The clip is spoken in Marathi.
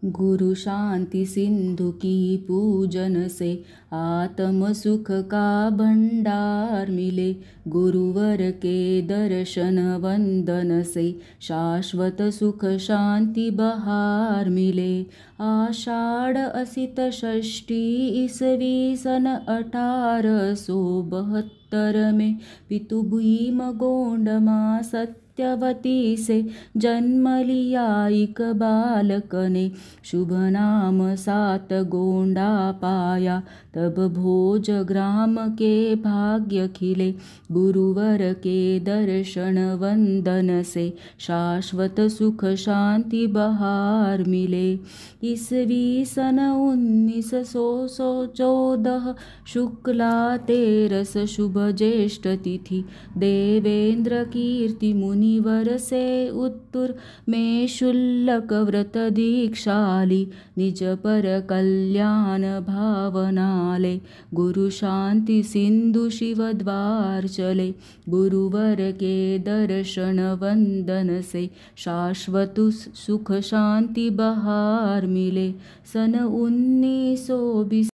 गुरु शांति सिंधु की पूजन से आत्म सुख का भंडार मिले। गुरुवर के दर्शन वंदन से शाश्वत सुख शांति बहार मिले। आषाढ़ असित षष्ठी ईसवी सन 1872 में पितु भीम गोंड मां सत्यवती से जन्म लिया एक बालक ने। शुभ नाम सात गोंडा पाया, तब भोज ग्राम के भाग्य खिले। गुरुवर के दर्शन वंदन से शाश्वत सुख शांति बहार मिले। ईसवी सन 1914 शुक्ला 13 शुभ ज्येष्ठ तिथि, देवेंद्र कीर्ति मुनिवर से उत्तुर में शुल्लक व्रत दीक्षाली। निज पर कल्याण भावनाले, गुरु शांति सिंधु शिव द्वार चले। गुरुवर के दर्शन वंदन से शाश्वत सुख शांति बहार मिले। सन 1920